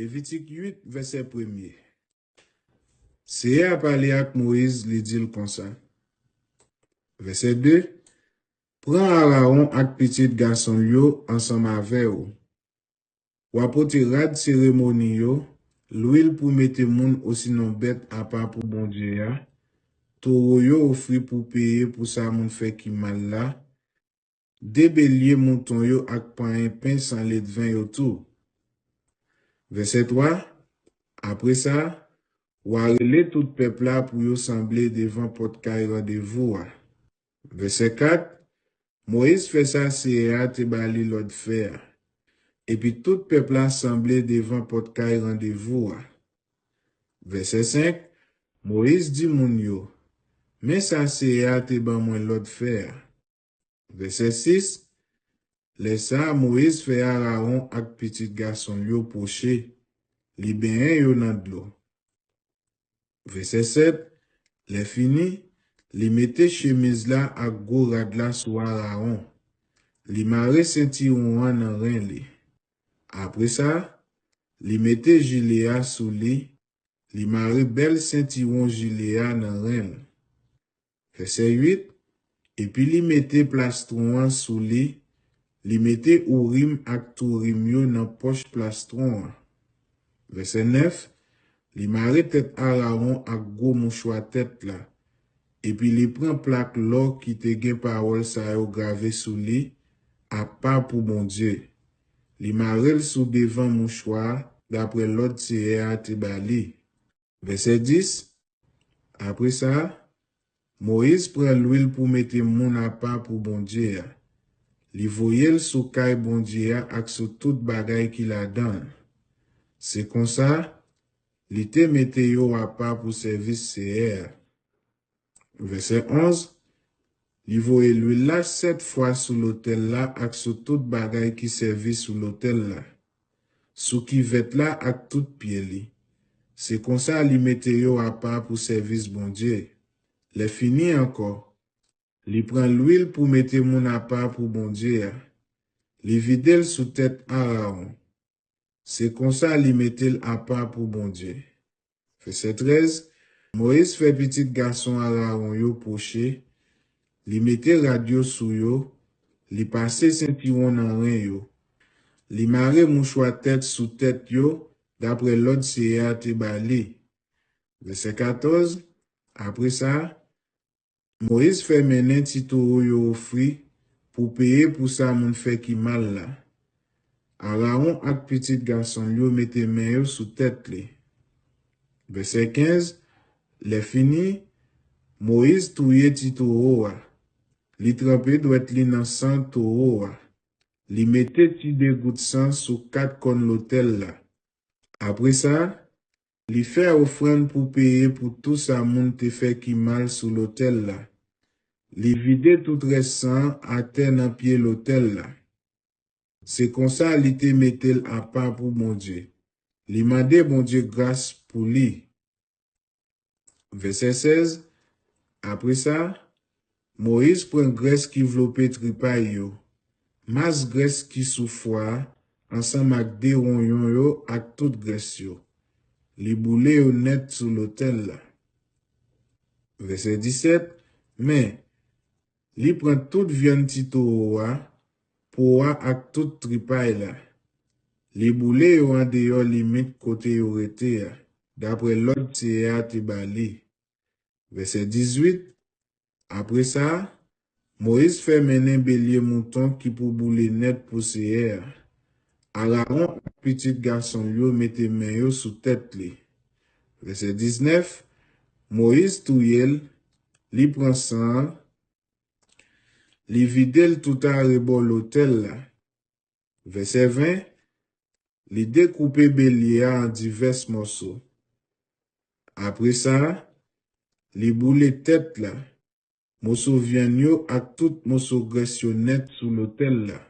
Lévitique 8, verset 1er. Seye a parlé avec Moïse, li dit comme ça. Verset 2. Prends Aaron ak petit garçon yo ensemble avec ou. Ou apote rad cérémonie yo, l'huile pour mettre moun aussi non bête à part pour bon Dieu ya. Taureau yo offri pour payer pour ça moun fait qui mal là. Des béliers mouton yo ak pain sans lait de vin yo tout. Verset 3. Après ça, ou a relé tout peuple là pour yo sembler devant porte-caille rendez-vous. Verset 4. Moïse fait ça c'est à te bali l'autre faire. Et puis tout peuple là semblé devant porte-caille rendez-vous. Verset 5. Moïse dit moun yo, mais ça c'est à te ban moins l'autre faire. Verset 6. Les ça Moïse fait Aaron ak petit garçon yo poché, li ben yo nan de l'eau. Verset 7. Les fini, li mette chemise là ak go rad la sou Aaron. Li mare ceinturon nan ren li. Après ça, li mette gilet sou li mare bel ceinturon gilet nan ren. Verset 8. Et puis li mette plastron sou li mette Urim ak Turim yo nan poche plastron. Verset 9. Li mare tête Aaron ak go mouchoir tête là. Et puis li prend plaque l'or qui te gen parole sa yo gravé sou li, à part pour bon Dieu. Li marel sous devant mouchoir, d'après l'autre c'est à te bali. Verset 10. Après ça, Moïse prend l'huile pour mettre moun à part pour bon Dieu. Li voyel sous kay bon Dieu ak sous tout bagay qui la donne. C'est comme ça, li te mette yo à part pour service CR. Verset 11. Li voye l'huile là 7 fois sous l'autel là ak sous tout bagay qui servi sous l'autel là. Sous qui vet là ak tout pied li. C'est comme ça li mette yo à part pour service bon Dieu. Les fini encore. Li prend l'huile pour mettre moun à part pour bon Dieu. Li videl sous tête Aaron. C'est comme ça li mette à part pour bon Dieu. Verset 13. Moïse fait petit garçon Aaron yo poché. Li mette radio sou yo. Li passe ceinturon nan ren yo. Li mare mouchoir tête sous tête yo. D'après l'autre c'est à te bali. Verset 14. Après ça, Moïse fait mener tito yo offri pour payer pour ça moun fait qui mal là. Aaron ak petit garçon yo mette men yo sous tête li. Verset 15. Les fini, Moïse touye tito wa. Li trempé doit li nan sang taureau. Li mette ti de goutte sang sous 4 kon l'autel là. Après ça, li fait offrande pour payer pour tout ça moun te fait qui mal sous l'autel là. Li vide tout restant à terre nan pied l'autel là. C'est comme ça li te mettel à part pour mon Dieu. Li mande bon Dieu grâce pour lui. Verset 16. Après ça, Moïse prend graisse qui vlope tripay yo. Mas graisse qui sou foie, ensemble ak de ronyon yo ak tout graisse yo. Li boule yo net sous l'autel là. Verset 17. Mais, li prend toute viande tito wa, poa ak tout tripay là. Li boule yo an deyo limite côté yo rete ya. D'après l'autre c'est à te bali. Verset 18. Après ça, Moïse fait mener bélier mouton qui pour boule net pour CR. Aaron, petit garçon yo mette men yo sous tête li. Verset 19. Moïse touyel, li prend sang, li videl tout à rebord l'autel là. Verset 20. Li découpe bélier en divers morceaux. Après ça, li boule tête là. Morceau vien yo ak tout morceau graisse yo net sous l'autel là.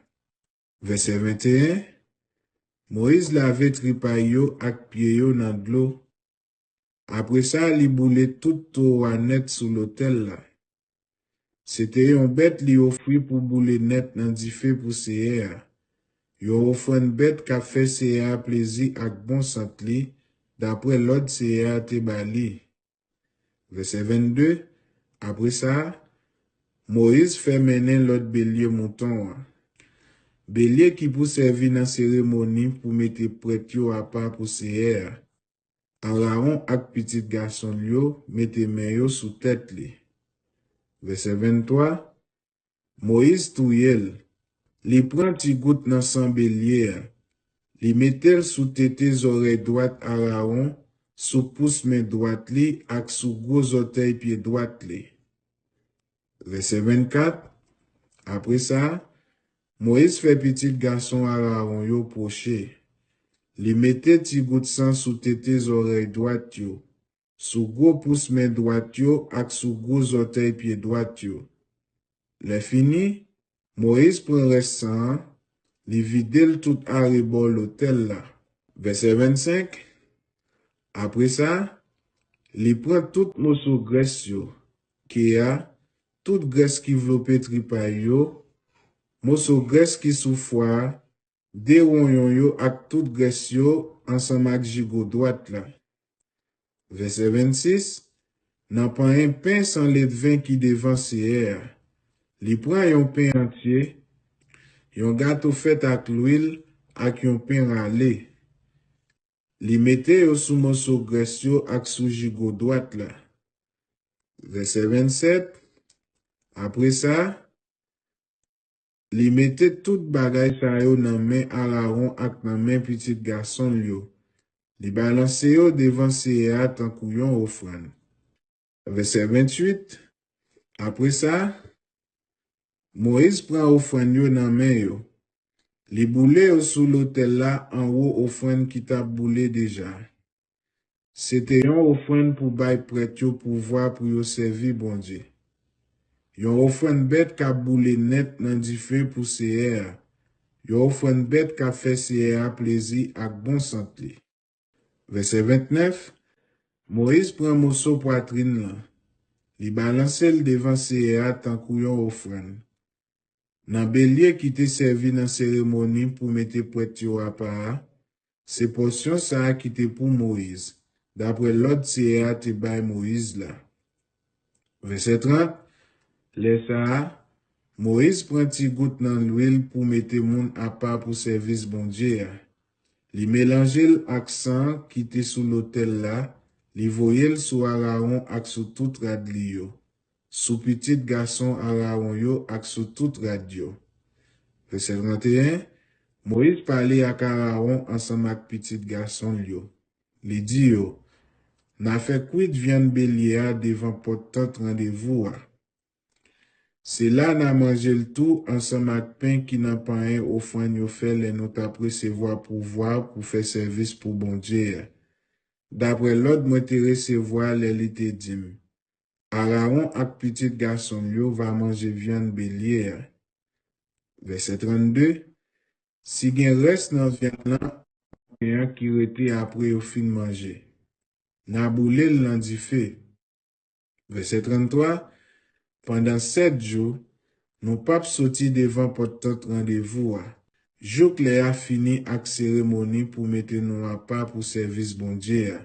Verset 21. Moïse lave tripay yo ak pied yo nan de l'eau. Après ça, li boule tout toa net sous l'autel là. C'était yon bête li offri pour boule net nan di fait pour CR. Yon offrande bête ka fait CA plaisir ak bon sant li, d'après l'autre CA te bali. Verset 22. Après ça, Moïse fait mener l'autre bélier mouton. Bélier qui pour servir dans cérémonie pour mettre prêtre yo à part pour CA. Aaron ak petit garçon yo mette main yo sous tête li. Verset 23. Moïse touyel. Li prend ti goutte dans sang bélier. Li mettel sous tété oreille droite Aaron, sous pouce main droite li ak sous gros orteil pied droite li. Verset 24. Après ça, Moïse fait petit garçon Aaron yo poché. Li mette ti goutte sang sous tété oreille droite yo, sous gros pouce main droite yo ak sous gros orteil pied droite yo. Le fini, Moïse prend reste sang, li videl tout arrebol l'autel là. Verset 25. Après ça, li prend tout morceau graisse yo, qui a toute graisse qui vlope tripay yo, morceau graisse qui sou foie, de ronyon yo ak toute graisse yo ensemble ak jigo droite là. Verset 26. Nan pan un pain sans lait de vin qui devant CR. Li prend yon pain entier, yon gâteau fait ak l'huile ak yon pain râlé. Li mette yo sous morceau graisse yo ak sou jigo droite là. Verset 27. Après ça, li mette tout bagay sa yo nan main Aaron ak nan main petit garçon yo. Li balance yo devant CA tant kou yon offrande. Verset 28. Après ça, Moïse prend offrande yo nan main yo. Li boule yo sous l'autel là en haut offrande qui t'a boulé déjà. C'était yon offrande pour bay prêtre yo pouvoir pour yo servir bon Dieu. Yon offrande bête ka boule net nan di feu pour CR. Yon offrande bête ka fait CR plaisir ak bon santé. Verset 29. Moïse prend morceau poitrine là. Li balance le devant CA tant kou yon offrande. Nan bélier qui te servi dans cérémonie pour mettre prêtre yo à part, c'est portion ça qui te pour Moïse. D'après l'autre CA te bay Moïse là. Verset 30. Les ça, Moïse prend ti goutte dans l'huile pour mettre moun à part pour service bon Dieu. Li mélange ak sang qui te sous l'autel là, li voyel sous Aaron ak sous tout rad li yo. Sous petit garçon Aaron yo ak sous tout rad yo. Verset 31. Moïse parlait ak Aaron ensemble ak petit garçon yo. Li di yo, n'a fait cuit viande bélier devant portant rendez-vous. C'est là n'a mangé le tout ensemble avec pain qui n'a pas un offrande yo fait les nous t'a recevoir pouvoir pour faire service pour bon Dieu. D'après l'autre moi te recevoir les li te dim. Aaron ak petit garçon yo va manger viande bélier. Verset 32. Si gen reste dans viande là, rien qui rete après au fin manger. N'a boule l'an di fait. Verset 33. Pendant 7 jours, nous pas sorti devant portant rendez-vous. Jour que a fini ak cérémonie pour mettre nous à part pour service bon Dieu.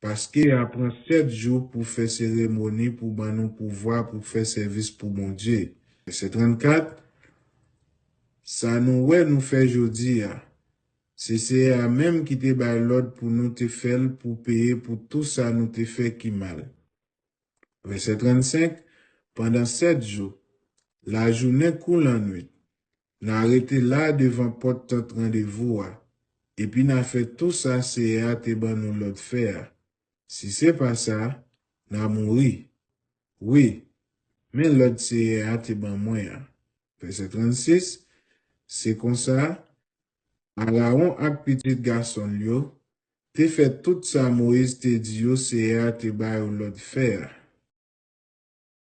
Parce qu'il apprend 7 jours pour faire cérémonie pour ban nous pouvoir pour faire service pour bon Dieu. Verset 34. Ça nous ouais nous fait jodi. C'est à même qui te bay l'ordre pour nous te faire pour payer pour tout ça nous te fait qui mal. Verset 35. Pendant 7 jours, la journée coule en nuit. N'a arrêté là devant porte rendez-vous. Et puis n'a fait tout ça, c'est à te ban nous l'autre faire. Si c'est pas ça, n'a mouri. Oui, mais l'autre c'est à te ban moi. Verset 36. C'est comme ça. Aaron ak petit garçon yo, te fait tout ça Moïse te dit yo c'est à te ban l'autre faire.